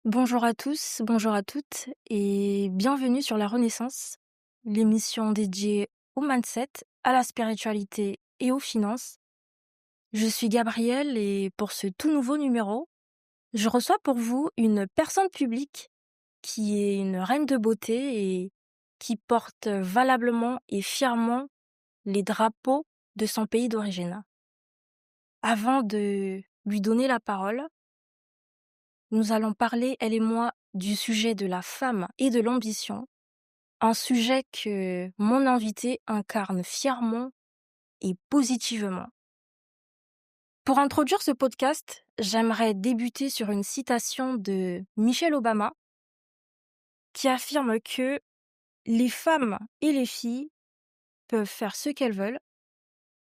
Bonjour à tous, bonjour à toutes et bienvenue sur La Renaissance, l'émission dédiée au mindset, à la spiritualité et aux finances. Je suis Gabrielle et pour ce tout nouveau numéro, je reçois pour vous une personne publique qui est une reine de beauté et qui porte valablement et fièrement les drapeaux de son pays d'origine. Avant de lui donner la parole, nous allons parler, elle et moi, du sujet de la femme et de l'ambition. Un sujet que mon invité incarne fièrement et positivement. Pour introduire ce podcast, j'aimerais débuter sur une citation de Michelle Obama qui affirme que les femmes et les filles peuvent faire ce qu'elles veulent.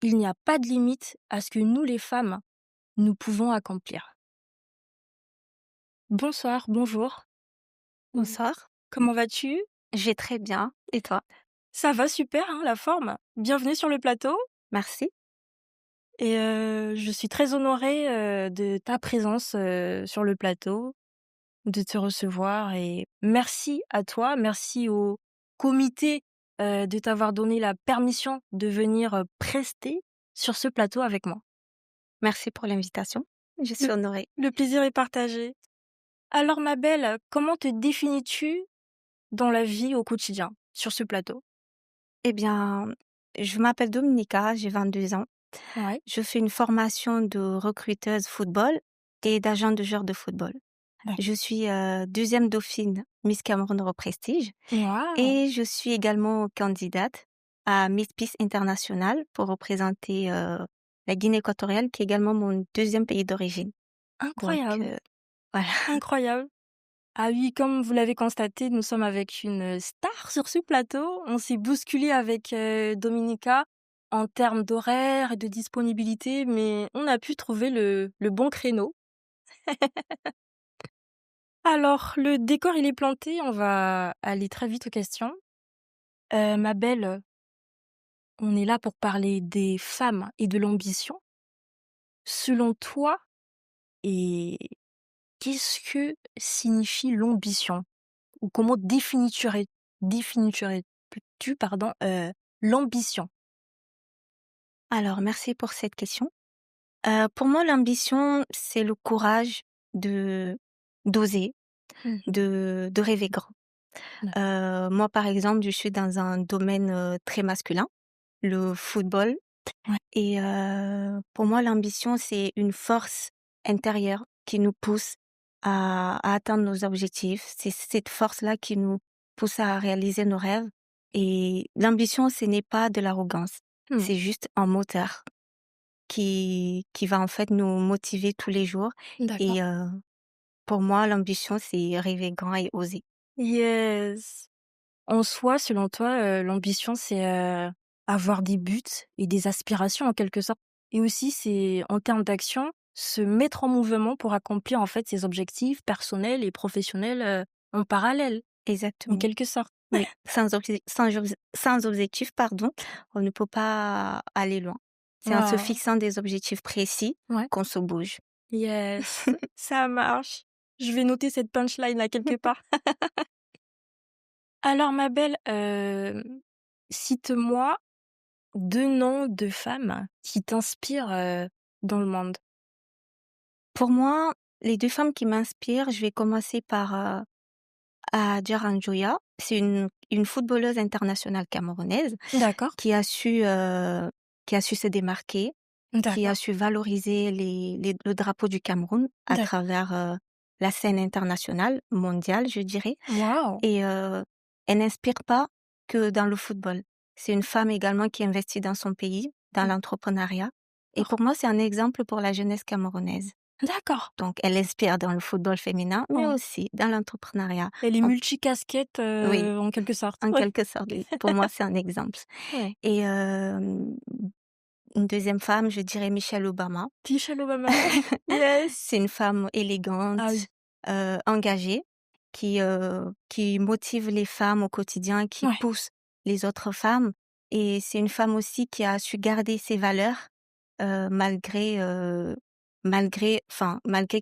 Il n'y a pas de limite à ce que nous, les femmes, nous pouvons accomplir. Bonsoir, bonjour. Bonsoir, Comment vas-tu? je vais très bien. Et toi? Ça va super, hein, la forme. Bienvenue sur le plateau. Merci. Et je suis très honorée, de ta présence, sur le plateau, de te recevoir et merci à toi, merci au comité, de t'avoir donné la permission de venir, prester sur ce plateau avec moi. Merci pour l'invitation. Je Le suis honorée. le plaisir est partagé. Alors ma belle, comment te définis-tu dans la vie au quotidien, sur ce plateau? Eh bien, je m'appelle Dominica, j'ai 22 ans. Ouais. Je fais une formation de recruteuse football et d'agent de joueur de football. D'ac Je suis 2e dauphine Miss Cameroun Euro Prestige Waouh! et je suis également candidate à Miss Peace International pour représenter la Guinée équatoriale, qui est également mon deuxième pays d'origine. Donc, Incroyable, voilà. incroyable. Ah oui, comme vous l'avez constaté, nous sommes avec une star sur ce plateau. On s'est bousculé avec Dominica en termes d'horaire et de disponibilité, mais on a pu trouver le bon créneau. Alors, le décor, il est planté, on va aller très vite aux questions. Ma belle, on est là pour parler des femmes et de l'ambition. Selon toi, et qu'est-ce que signifie l'ambition? Ou comment définirais-tu pardon, l'ambition? Alors, merci pour cette question. Pour moi, l'ambition, c'est le courage de d'oser, Mmh. de rêver grand. D'accord. Moi, par exemple, je suis dans un domaine, très masculin, le football Ouais. et pour moi, l'ambition, c'est une force intérieure qui nous pousse à atteindre nos objectifs. C'est cette force-là qui nous pousse à réaliser nos rêves et l'ambition, ce n'est pas de l'arrogance, Mmh. c'est juste un moteur qui va en fait nous motiver tous les jours D'accord. et pour moi l'ambition c'est rêver grand et oser. Yes. En soi, selon toi, l'ambition, c'est, avoir des buts et des aspirations en quelque sorte et aussi c'est, en termes d'action, se mettre en mouvement pour accomplir, en fait, ses objectifs personnels et professionnels, en parallèle, en Exactement. quelque sorte. Oui, sans objectif pardon, on ne peut pas aller loin. C'est en se Waouh! fixant des objectifs précis Ouais. qu'on se bouge. Yes, ça marche. Je vais noter cette punchline là quelque part. Alors ma belle, cite-moi 2 noms de femmes qui t'inspirent, dans le monde. Pour moi, les 2 femmes qui m'inspirent, je vais commencer par, Adjara Njoya. C'est une footballeuse internationale camerounaise D'accord, qui a su, heu, qui a su se démarquer, qui a d'accord, su valoriser le drapeau du Cameroun à d'accord. travers, la scène internationale, mondiale, je dirais Waouh! et elle n'inspire pas que dans le football. C'est une femme également qui investit dans son pays, dans l'entrepreneuriat et D'accord, pour moi, c'est un exemple pour la jeunesse camerounaise. d'accord. Donc elle inspire dans le football féminin, mais Oh, aussi dans l'entrepreneuriat. elle est Donc multicasquette, oui, en quelque sorte. en Oui. quelque sorte, oui. Pour moi, c'est un exemple Ouais. et une deuxième femme, je dirais Michelle Obama. Michelle Obama. Yes. C'est une femme Ah oui. élégante, engagée, qui motive les femmes au quotidien, qui Ouais. pousse les autres femmes et c'est une femme aussi qui a su garder ses valeurs, malgré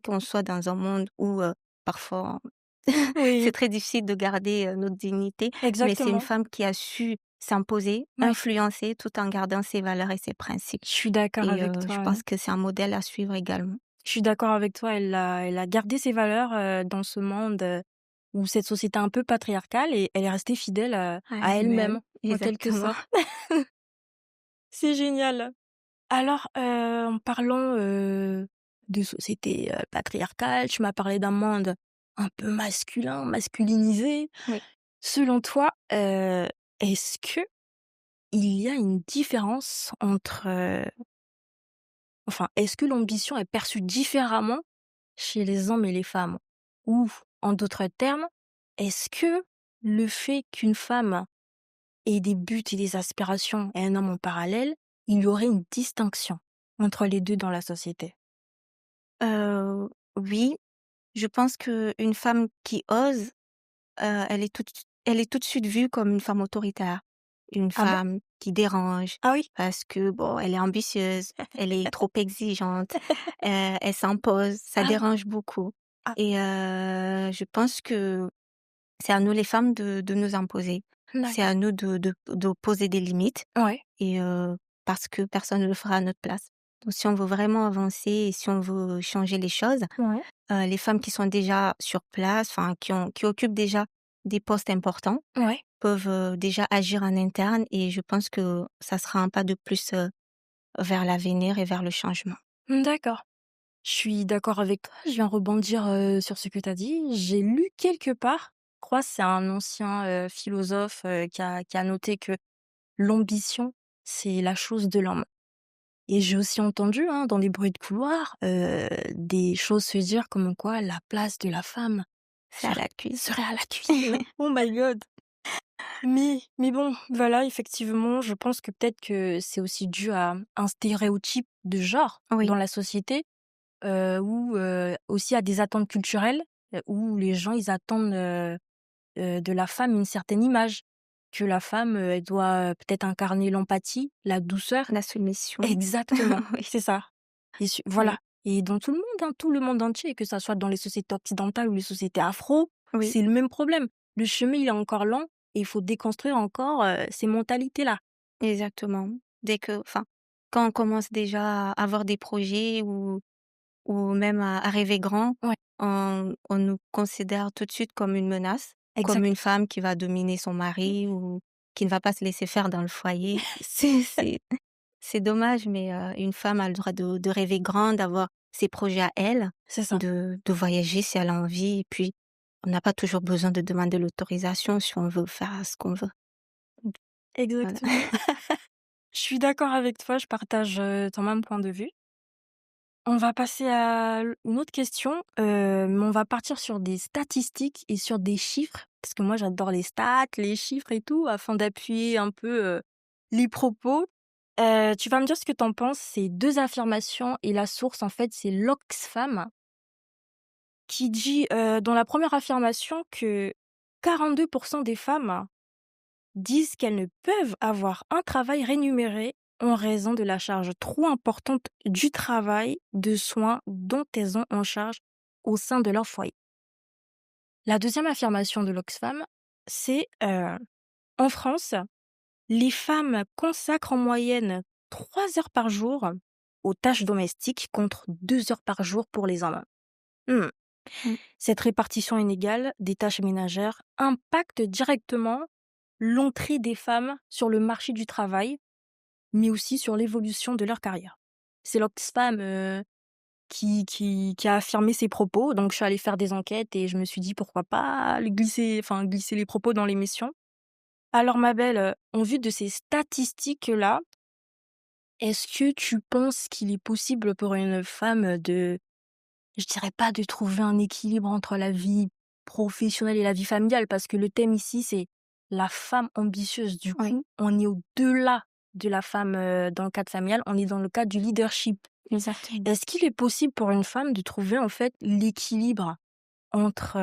qu'on soit dans un monde où, parfois c'est Oui, très difficile de garder, notre dignité, mais c'est une exactement. femme qui a su s'imposer, Ouais, influencer tout en gardant ses valeurs et ses principes je suis d'accord et avec je toi, ouais. pense que c'est un modèle à suivre également. Je suis d'accord avec toi, elle a gardé ses valeurs, dans ce monde, où cette société un peu patriarcale et elle est restée fidèle, À à elle-même, elle-même, en quelque exactement. sorte. C'est génial. Alors, en parlant, de société, patriarcale, tu m'as parlé d'un monde un peu masculin, masculinisé. Oui. Selon toi, est-ce que il y a une différence entre, enfin, est-ce que l'ambition est perçue différemment chez les hommes et les femmes? Ou, en d'autres termes, est-ce que le fait qu'une femme ait des buts et des aspirations et un homme en parallèle, il y aurait une distinction entre les 2 dans la société? Oui, je pense qu'une femme qui ose, elle est tout de suite vue comme une femme autoritaire, une Ah bon? femme qui dérange Ah oui? parce que bon, elle est ambitieuse, elle est trop exigeante, elle s'impose, ça Ah, dérange beaucoup ah, et je pense que c'est à nous les femmes de nous imposer. C'est d'accord. à nous de poser des limites Ouais, et parce que personne ne le fera à notre place. Donc si on veut vraiment avancer et si on veut changer les choses, ouais, les femmes qui sont déjà sur place, enfin qui occupent déjà des postes importants, ouais. peuvent, déjà agir en interne et je pense que ça sera un pas de plus, vers l'avenir et vers le changement. D'accord. Je suis d'accord avec toi, je viens rebondir, sur ce que tu as dit. J'ai lu quelque part, je crois que c'est un ancien, philosophe, qui a noté que l'ambition, c'est la chose de l'homme et j'ai aussi entendu, hein, dans les bruits de couloir, des choses se dire comme quoi la place de la femme C'est à serait la cuisine. serait à la cuisine. Oh my god! Mais bon, voilà, effectivement, je pense que peut-être que c'est aussi dû à un stéréotype de genre dans Oui, la société. Ou, aussi à des attentes culturelles, où les gens ils attendent, de la femme une certaine image. Que la femme, elle doit, peut-être incarner l'empathie, la douceur. la soumission. Exactement, Oui, c'est ça et oui, voilà et dans tout le monde, hein, tout le monde entier, que ça soit dans les sociétés occidentales ou les sociétés afro, oui, c'est le même problème. Le chemin, il est encore lent et il faut déconstruire encore, ces mentalités-là. exactement. Quand on commence déjà à avoir des projets ou même à rêver grand, Ouais, on nous considère tout de suite comme une menace, comme exact. une femme qui va dominer son mari ou qui ne va pas se laisser faire dans le foyer. C'est dommage, mais une femme a le droit de rêver grand, d'avoir ses projets à elle, C'est ça, de voyager si elle a envie et puis on n'a pas toujours besoin de demander l'autorisation si on veut faire ce qu'on veut. Donc voilà. exactement. Je suis d'accord avec toi, je partage, ton même point de vue. On va passer à une autre question, mais on va partir sur des statistiques et sur des chiffres, parce que moi j'adore les stats, les chiffres et tout, afin d'appuyer un peu, les propos. Tu vas me dire ce que tu en penses, c'est 2 affirmations et la source en fait c'est l'Oxfam qui dit, dans la première affirmation que 42 des femmes disent qu'elles ne peuvent avoir un travail rémunéré en raison de la charge trop importante du travail de soins dont elles ont en charge au sein de leur foyer. La deuxième affirmation de l'Oxfam, c'est en France, les femmes consacrent en moyenne 3 heures par jour aux tâches domestiques contre 2 heures par jour pour les hommes. Hmm. Mmh. Cette répartition inégale des tâches ménagères impacte directement l'entrée des femmes sur le marché du travail, mais aussi sur l'évolution de leur carrière. C'est l'Oxfam, qui a affirmé ces propos, donc je suis allée faire des enquêtes et je me suis dit: «Pourquoi pas le glisser les propos dans l'émission?» Alors ma belle, en vue de ces statistiques-là, est-ce que tu penses qu'il est possible pour une femme de je dirais pas de trouver un équilibre entre la vie professionnelle et la vie familiale, parce que le thème ici, c'est la femme ambitieuse. Du Oui, coup, on est au-delà de la femme, dans le cadre familial, on est dans le cadre du leadership. exactement. Est-ce qu'il est possible pour une femme de trouver, en fait, l'équilibre entre,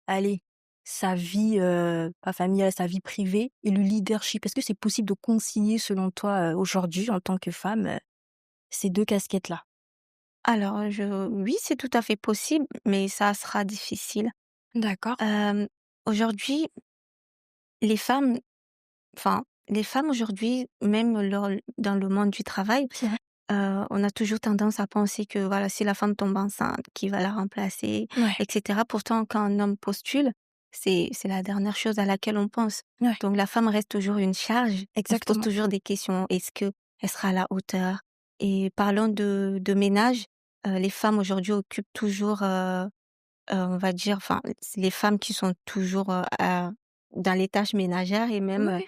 allez, sa vie, pas familiale, sa vie privée et le leadership? Est-ce que c'est possible de concilier, selon toi, aujourd'hui, en tant que femme, ces 2 casquettes-là? Alors oui, c'est tout à fait possible, mais ça sera difficile. D'accord. Hem, Aujourd'hui, les femmes les femmes aujourd'hui, même dans le monde du travail, Ouais. on a toujours tendance à penser que voilà, si la femme tombe enceinte, qui va la remplacer Ouais. et cetera. Pourtant, quand un homme postule, c'est la dernière chose à laquelle on pense. Ouais. Donc la femme reste toujours une charge. On se pose Exactement. toujours des questions. Est-ce qu'elle sera à la hauteur? Et parlant de ménage, les femmes aujourd'hui occupent toujours, on va dire, enfin, c'est les femmes qui sont toujours, dans les tâches ménagères et Oui, même, oui.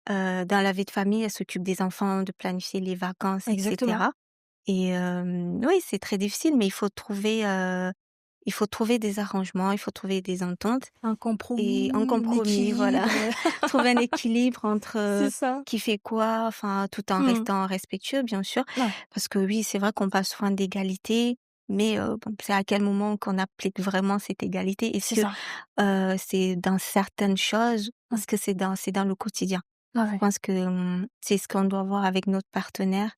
dans la vie de famille, elles s'occupent des enfants, de planifier les vacances et Exactement. cetera. Et oui, c'est très difficile, mais il faut trouver des arrangements, il faut trouver des ententes Un et un compromis, un compromis, voilà. équilibre, Trouver un équilibre entre, c'est ça. qui fait quoi, enfin, tout en Mmh. restant respectueux, bien sûr. Ouais, Parce que oui, c'est vrai qu'on parle souvent d'égalité, mais bon, c'est à quel moment qu'on applique vraiment cette égalité? Est-ce c'est que, ça. c'est dans certaines choses ou Ouais. est-ce que c'est dans le quotidien? Ouais, Je ouais. pense que, c'est ce qu'on doit voir avec notre partenaire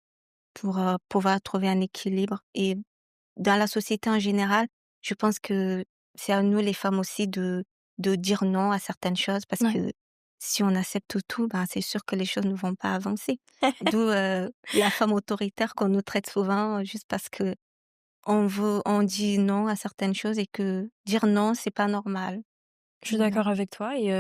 pour, pouvoir trouver un équilibre et dans la société en général, je pense que c'est à nous les femmes aussi de dire non à certaines choses parce Ouais. que si on accepte tout, ben, c'est sûr que les choses ne vont pas avancer. D'où, la femme autoritaire qu'on nous traite souvent, juste parce que on dit non à certaines choses et que dire non, c'est pas normal. Je suis Voilà. d'accord avec toi et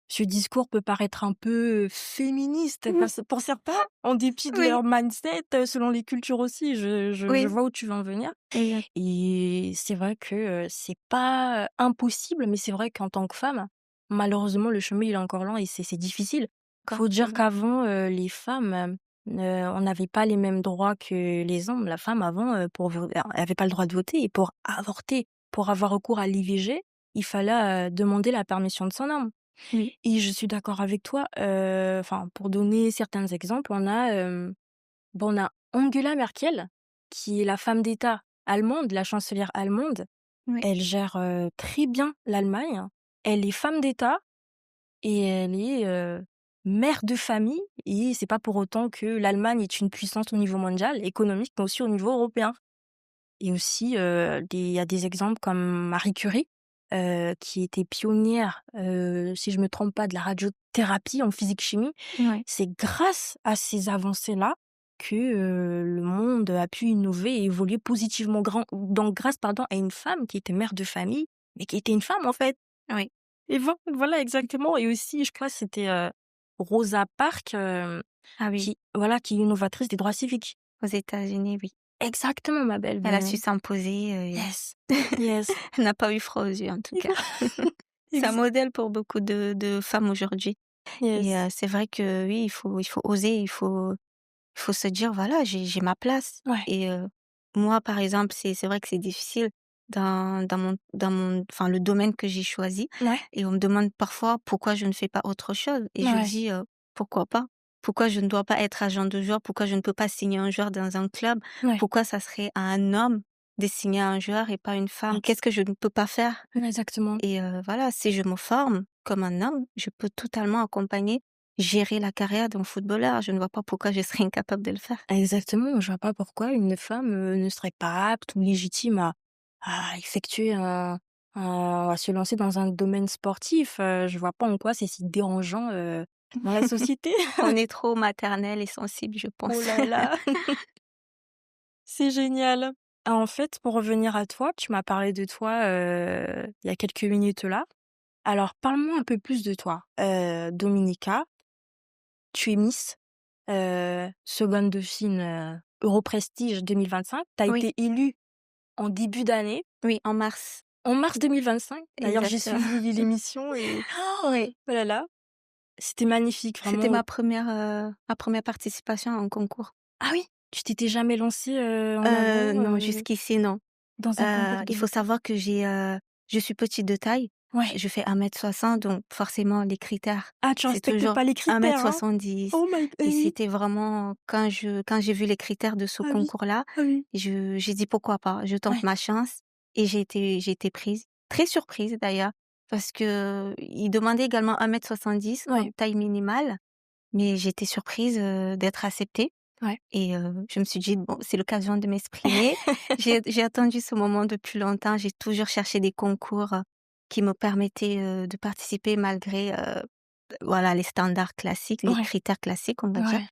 ce discours peut paraître un peu féministe Mmh. parce pour certains, en dépit de Oui, leur mindset, selon les cultures aussi. Je oui, vois où tu veux en venir exact. et c'est vrai que, c'est pas impossible, mais c'est vrai qu'en tant que femme, malheureusement, le chemin, il est encore lent et c'est difficile. Faut dire Complètement. qu'avant, les femmes, on n'avait pas les mêmes droits que les hommes. La femme avant, pour vo elle avait pas le droit de voter et pour avorter, pour avoir recours à l'IVG, il fallait, demander la permission de son homme Oui, et je suis d'accord avec toi, enfin, pour donner certains exemples, on a Angela Merkel, qui est la femme d'État allemande, la chancelière allemande. oui, Elle gère, très bien l'Allemagne. Elle est femme d'État et elle est, mère de famille et c'est pas pour autant que l'Allemagne est une puissance au niveau mondial, économique, mais aussi au niveau européen. Et aussi, il y a des exemples comme Marie Curie, qui était pionnière, si je me trompe pas, de la radiothérapie en physique-chimie. ouais. C'est grâce à ces avancées-là que, le monde a pu innover et évoluer positivement donc grâce, pardon, à une femme qui était mère de famille, mais qui était une femme, en fait. Oui. Et voilà exactement et aussi je crois que c'était, Rosa Parks, Ah oui, qui est innovatrice des droits civiques. aux États-Unis, oui. Exactement ma belle, Elle a su ben s'imposer, yes, yes. elle n'a pas eu froid aux yeux, en tout cas. C'est un Exa modèle pour beaucoup de femmes aujourd'hui et yes. c'est vrai que oui, il faut oser, il faut se dire: «Voilà, j'ai ma place» Ouais, et moi, par exemple, c'est vrai que c'est difficile dans mon enfin, le domaine que j'ai choisi ouais, et on me demande parfois pourquoi je ne fais pas autre chose et je ouais, dis: «Pourquoi pas? Pourquoi je ne dois pas être agent de joueur? Pourquoi je ne peux pas signer un joueur dans un club? ouais, Pourquoi ça serait à un homme de signer un joueur et pas une femme? ex Qu'est-ce que je ne peux pas faire?» exactement, Et voilà, si je me forme comme un homme, je peux totalement accompagner, gérer la carrière d'un footballeur. Je ne vois pas pourquoi je serais incapable de le faire. exactement. Je vois pas pourquoi une femme, ne serait pas apte ou légitime à effectuer à se lancer dans un domaine sportif. Je vois pas en quoi c'est si dérangeant, dans la société. On est trop maternel et sensible, je Oh pense. là là, c'est génial. Ah, en fait, pour revenir à toi, tu m'as parlé de toi, il y a quelques minutes là. Alors parle-moi un peu plus de toi. Dominica, tu es Miss, seconde dauphine, Europrestige 2025. Tu as Oui, été élue en début d'année, oui, en mars, en mars 2025. D'ailleurs, j'ai exactement. suivi l'émission et Oui, oh là là, c'était magnifique c'était vraiment. ma première participation à un concours. Ah oui? Tu t'étais jamais lancée, en avant, Non, jusqu'ici, non. dans un concours de Il faut beauté? savoir que je suis petite de taille. Ouais. Je fais 1,60 m, donc forcément les critères, Ah, tu c'est respectes toujours pas les un mètre critères, hein? soixante-dix. Oh my Et oui. c'était vraiment quand j'ai vu les critères de ce Ah oui, concours-là, ah oui. j'ai dit: «Pourquoi pas? Je tente Ouais, ma chance» et j'ai été prise. Très surprise d'ailleurs, parce qu'ils demandaient également 1,70 m comme ouais. taille minimale, mais j'étais surprise, d'être acceptée Ouais. et je me suis dit: «Bon, c'est l'occasion de m'exprimer». J'ai attendu ce moment depuis longtemps. J'ai toujours cherché des concours, qui me permettaient, de participer malgré, voilà, les standards classiques, les Ouais, critères classiques, on va dire. ouais.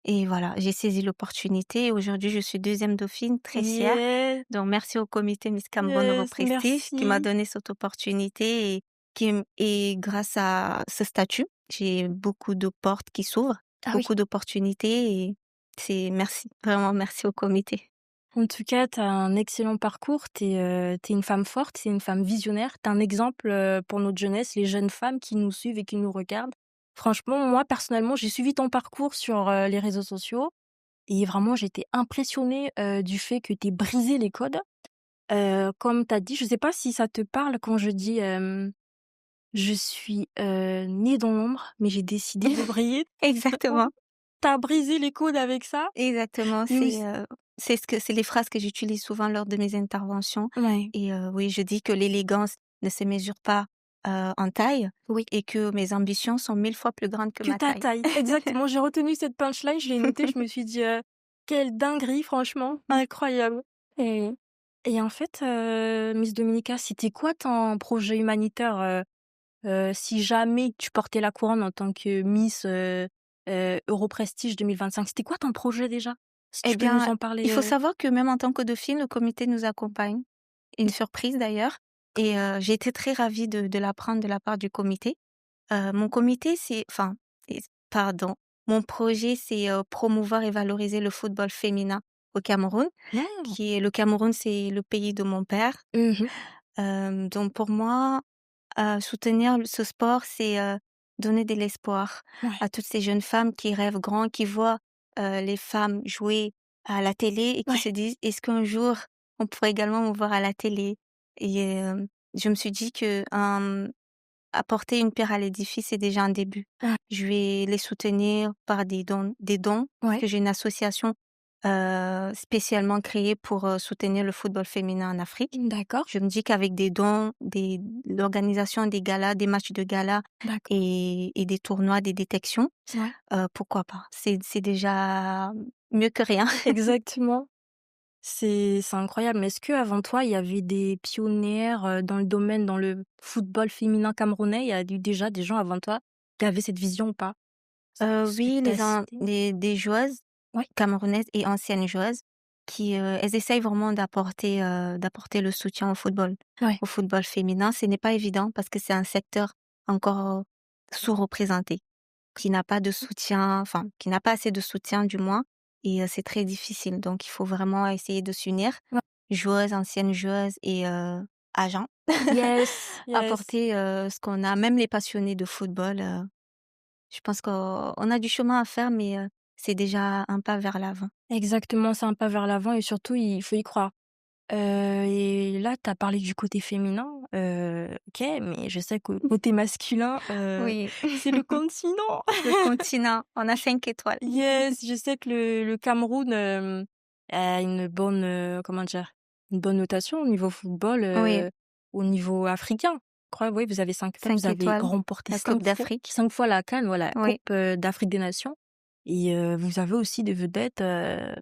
Et voilà, j'ai saisi l'opportunité et aujourd'hui je suis deuxième dauphine, très fière. Yes, Donc merci au comité Miss Cameroun Euro yes, Prestige qui m'a merci. donné cette opportunité et grâce à ce statut, j'ai beaucoup de portes qui s'ouvrent, Ah oui. beaucoup d'opportunités et c'est merci, vraiment merci au comité. En tout cas, tu as un excellent parcours. Tu es, une femme forte, tu une femme visionnaire. Tu es un exemple, pour notre jeunesse, les jeunes femmes qui nous suivent et qui nous regardent. Franchement, moi, personnellement, j'ai suivi ton parcours sur, les réseaux sociaux et vraiment, j'étais impressionnée, du fait que tu aies brisé les codes. Comme tu as dit, je sais pas si ça te parle quand je dis, «Je suis, née dans l'ombre, mais j'ai décidé de briller». Exactement, Tu as brisé les codes avec ça exactement, et aussi c'est les phrases que j'utilise souvent lors de mes interventions ouais, et oui, je dis que l'élégance ne se mesure pas, en taille oui. et que mes ambitions sont 1000 fois plus grandes que Que ma ta taille. taille. Exactement, j'ai retenu cette punchline, je l'ai notée, je me suis dit, «Quelle dinguerie franchement, incroyable» et et en fait, Miss Dominica, c'était quoi ton projet humanitaire, si jamais tu portais la couronne en tant que Miss, Europrestige 2025? C'était quoi ton projet déjà? Si Eh tu peux nous bien, en il parler, faut savoir que même en tant que dauphine, le comité nous accompagne. Une surprise d'ailleurs et j'ai été très ravie de l'apprendre de la part du comité. Mon comité, c'est enfin, et pardon, mon projet, c'est, promouvoir et valoriser le football féminin au Cameroun, Mmh. qui est le Cameroun, c'est le pays de mon père. Mmh. Donc pour moi, soutenir ce sport, c'est, donner de l'espoir Ouais, à toutes ces jeunes femmes qui rêvent grand, qui voient, les femmes jouer à la télé et qui ouais, se disent: «Est-ce qu'un jour, on pourrait également me voir à la télé?» et je me suis dit que, apporter une pierre à l'édifice, c'est déjà un début. ouais, Je vais les soutenir par des dons, parce ouais. que j'ai une association, spécialement créée pour, soutenir le football féminin en Afrique. D'accord, Je me dis qu'avec des dons, l'organisation des galas, des matchs de gala d'accord. et des tournois, des détections, Ouais, pourquoi pas? C'est déjà mieux que rien. exactement. C'est incroyable, mais est-ce qu'avant toi, il y avait des pionnières, dans le domaine, dans le football féminin camerounais? Il y a eu déjà des gens avant toi qui avaient cette vision ou pas? Ce que Oui, tu as cité? des joueuses Ouais, camerounaises et anciennes joueuses qui, elles essayent vraiment d'apporter le soutien ouais, au football féminin. Ce n'est pas évident parce que c'est un secteur encore, sous-représenté, qui n'a pas de soutien, enfin, qui n'a pas assez de soutien du moins et c'est très difficile. Donc il faut vraiment essayer de s'unir, ouais. joueuses, anciennes joueuses et agents, Yes, yes. apporter, ce qu'on a, même les passionnés de football, je pense qu'on a du chemin à faire, mais c'est déjà un pas vers l'avant. Exactement, c'est un pas vers l'avant et surtout, il faut y croire. Et là, tu as parlé du côté féminin, OK, mais je sais que côté masculin, Oui, c'est le continent. le continent, on a 5 étoiles. Yes, je sais que le Cameroun, a une bonne, comment dire? Une bonne notation au niveau football, Oui, au niveau africain. Je crois, oui, vous avez 5 étoiles, vous 5 avez étoiles, remporté la Coupe d'Afrique. 5 fois la CAN, voilà, la Oui, coupe, d'Afrique des nations et vous avez aussi des vedettes,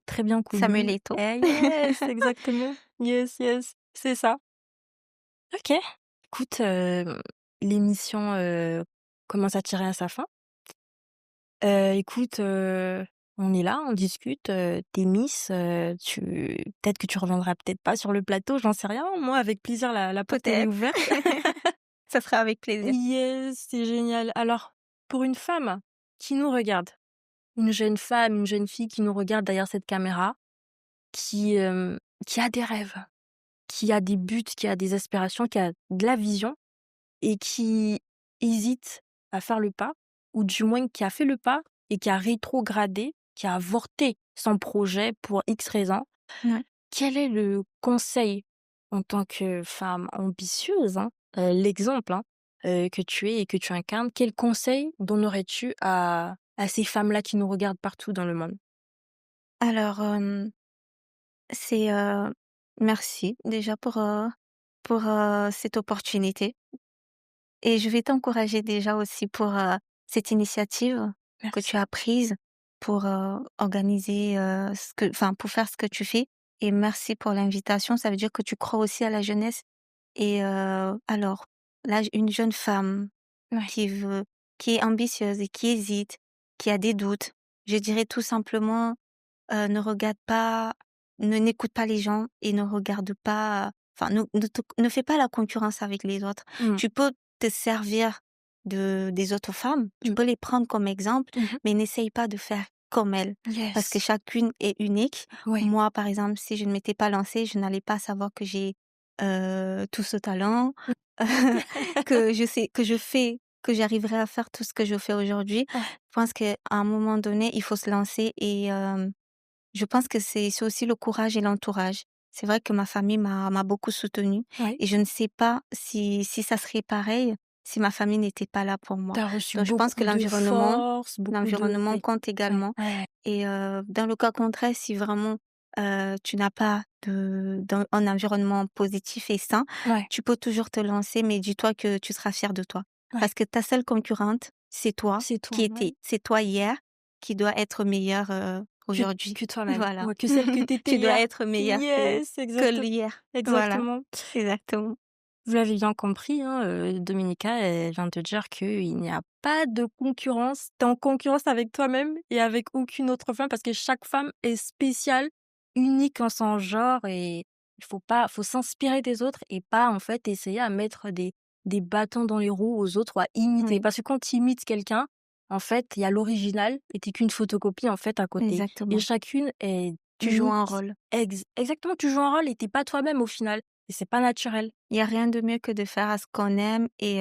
très bien Samuel connues. Eto'o. Eh yes, exactement. Yes, yes, c'est ça. OK. Écoute, l'émission, commence à tirer à sa fin. Écoute, on est là, on discute, tu Miss, tu peut-être que tu reviendras peut-être pas sur le plateau, j'en sais rien. Moi, avec plaisir, la porte, elle est Peut-être. ouverte. Ça sera avec plaisir. Yes, c'est génial. Alors, pour une femme qui nous regarde, une jeune femme, une jeune fille qui nous regarde derrière cette caméra, qui, qui a des rêves, qui a des buts, qui a des aspirations, qui a de la vision et qui hésite à faire le pas, ou du moins qui a fait le pas et qui a rétrogradé, qui a avorté son projet pour X raisons. Ouais. Quel est le conseil en tant que femme ambitieuse, hein, l'exemple, hein, que tu es et que tu incarnes, quel conseil donnerais-tu à ces femmes-là qui nous regardent partout dans le monde? Alors, c'est, merci déjà pour, cette opportunité et je vais t'encourager déjà aussi pour, cette initiative que Merci. tu as prise pour organiser pour faire ce que tu fais. Et merci pour l'invitation. Ça veut dire que tu crois aussi à la jeunesse. Et alors, là, une jeune femme Ouais. qui veut, qui est ambitieuse et qui hésite, qui a des doutes, je dirais tout simplement, ne regarde pas, n'écoute pas les gens et ne regarde pas, enfin, ne fais pas la concurrence avec les autres. Mmh. Tu peux te servir des autres femmes, tu Mmh. peux les prendre comme exemple, Mmh. mais n'essaye pas de faire comme elles, parce que Yes. chacune est unique. Ouais. Moi, par exemple, si je ne m'étais pas lancée, je n'allais pas savoir que j'ai tout ce talent, que j'arriverai à faire tout ce que je fais aujourd'hui. Ouais. Je pense qu'à un moment donné, il faut se lancer et je pense que c'est aussi le courage et l'entourage. C'est vrai que ma famille m'a beaucoup soutenue Ouais. et je ne sais pas si ça serait pareil si ma famille n'était pas là pour moi. Tu as reçu Donc je pense que beaucoup de force, beaucoup de l'environnement ouais. compte Ouais. également Ouais, ouais. et dans le cas contraire, si vraiment, tu n'as pas un environnement positif et sain, Ouais. tu peux toujours te lancer, mais dis-toi que tu seras fier de toi. Ouais. Parce que ta seule concurrente, c'est toi C'est toi, ouais. c'est toi hier qui dois être meilleure, Que aujourd'hui. que toi-même. Voilà. Ouais, que celle que tu étais Tu dois hier. être meilleure Yes, que l'hier. Voilà, exactement. exactement. Vous l'avez bien compris, hein, Dominica, elle vient de dire qu'il n'y a pas de concurrence. Tu es en concurrence avec toi-même et avec aucune autre femme parce que chaque femme est spéciale, unique en son genre et faut s'inspirer des autres et pas, en fait, essayer à mettre des bâtons dans les roues aux autres ou à imiter. Oui, Parce que quand tu imites quelqu'un, en fait, il y a l'original et tu qu'une photocopie, en fait, à côté et exactement. chacune est Tu joues un unique. rôle. Exactement, tu joues un rôle et tu pas toi-même au final et c'est pas naturel. Il y a rien de mieux que de faire à ce qu'on aime et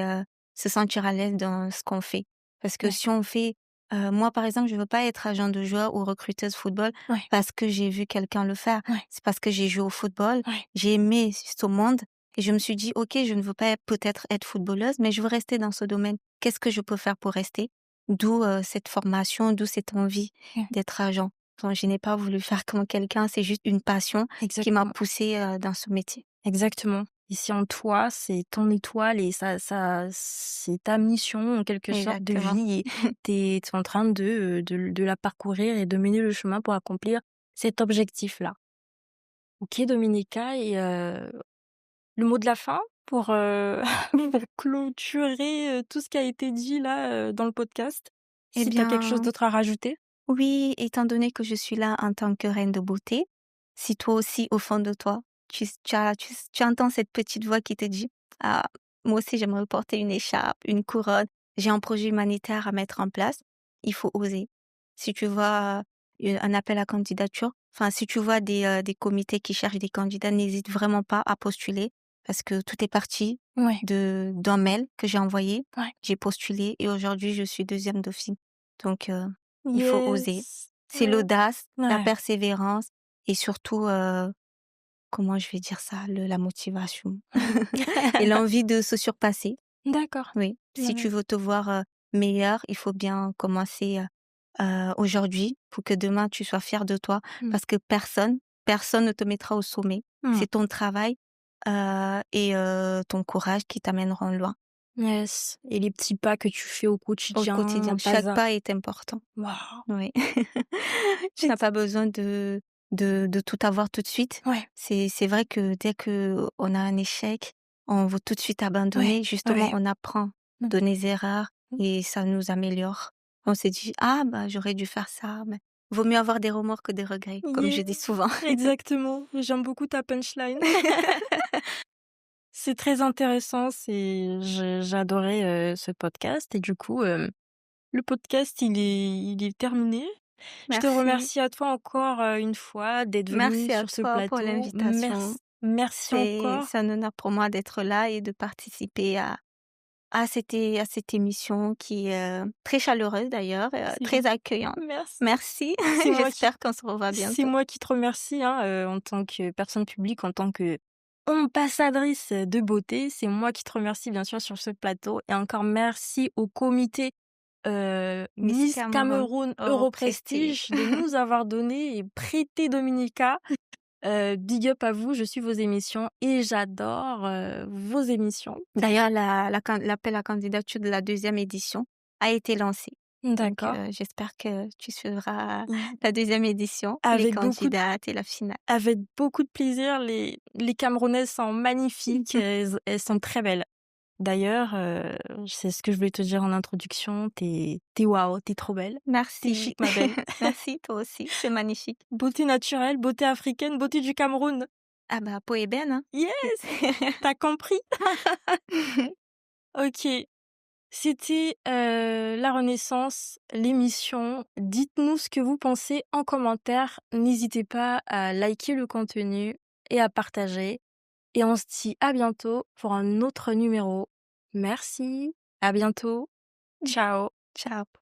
se sentir à l'aise dans ce qu'on fait. Parce que Ouais, si on fait moi, par exemple, je veux pas être agent de joueur ou recruteuse football ouais, parce que j'ai vu quelqu'un le faire. ouais, C'est parce que j'ai joué au football, ouais. j'ai aimé ce monde et je me suis dit: «OK, je ne veux pas peut-être être footballeuse, mais je veux rester dans ce domaine. Qu'est-ce que je peux faire pour rester?» D'où, cette formation, d'où cette envie Mmh. d'être agent. Donc je n'ai pas voulu faire comme quelqu'un, c'est juste une passion qui m'a Exactement, poussée, dans ce métier. exactement. Ici en toi, c'est ton étoile et ça c'est ta mission en quelque sorte de Exactement. vie et tu en train de la parcourir et de mener le chemin pour accomplir cet objectif-là. OK Dominica et le mot de la fin pour, pour clôturer, tout ce qui a été dit là, dans le podcast? Eh Si tu as quelque chose bien, d'autre à rajouter? oui, étant donné que je suis là en tant que reine de beauté, si toi aussi, au fond de toi, tu entends cette petite voix qui te dit: «Ah, moi aussi j'aimerais porter une écharpe, une couronne, j'ai un projet humanitaire à mettre en place», il faut oser. Si tu vois, un appel à candidature, enfin si tu vois des comités qui cherchent des candidats, n'hésite vraiment pas à postuler parce que tout est parti Ouais, d'un mail que j'ai envoyé. ouais. J'ai postulé et aujourd'hui je suis deuxième dauphine. Donc il faut oser. Yes. C'est Ouais, l'audace, la ouais. persévérance et surtout, comment je vais dire ça? La motivation Mmh. et l'envie de se surpasser. D'accord. Oui, si tu Ouais. veux te voir, meilleure, il faut bien commencer, aujourd'hui pour que demain tu sois fière de toi Mmh. parce que personne ne te mettra au sommet. Mmh. C'est ton travail, et ton courage qui t'amèneront loin Yes et les petits pas que tu fais au au quotidien, quotidien. pas Chaque à pas est important. waouh! Oui. Tu n'as pas besoin de tout avoir tout de suite. Ouais, C'est vrai que dès qu'on a un échec, on veut tout de suite ouais, abandonner. Justement, ouais. on apprend Mmh. de nos erreurs Mmh. et ça nous améliore. On s'est dit: «Ah bah, j'aurais dû faire ça», mais vaut mieux avoir des remords que des regrets, comme je Yeah, dis souvent. exactement. J'aime beaucoup ta punchline. C'est très intéressant, j'ai adoré, ce podcast et du coup, le podcast il est terminé. Je te Merci. remercie à toi encore, une fois d'être venu Merci à sur ce toi pour plateau. l'invitation. Merci encore. C'est un honneur pour moi d'être là et de participer à cette émission qui est, très chaleureuse d'ailleurs, C'est très gentil. accueillante. Merci. Merci, C'est moi qui j'espère qu'on se revoit c'est bientôt. moi qui te remercie, hein, en tant que personne publique, en tant qu'ambassadrice de beauté. C'est moi qui te remercie, bien sûr, sur ce plateau et encore merci au comité, Miss Miss Cameroun, Cameroun oh prestige. Europrestige de nous avoir donné et prêté Dominica. Big up à vous, je suis vos émissions et j'adore, vos émissions. D'ailleurs l'appel à candidature de la deuxième édition a été lancé. Donc D'accord. j'espère que tu suivras Mmh. la deuxième édition, les Avec beaucoup d candidates et la finale. avec beaucoup de plaisir. Les Camerounaises sont magnifiques, elles sont très belles. D'ailleurs, c'est ce que je voulais te dire en introduction, tu es waouh, tu es trop belle. Tu es Merci. chic ma belle. Merci, toi aussi, tu es magnifique. Beauté naturelle, beauté africaine, beauté du Cameroun. Ah bah, peau ébène, hein. Yes! Tu compris? OK. C'était, la Renaissance, l'émission. Dites-nous ce que vous pensez en commentaire. N'hésitez pas à liker le contenu et à partager et on se dit à bientôt pour un autre numéro. Merci, à bientôt. Ciao. Ciao.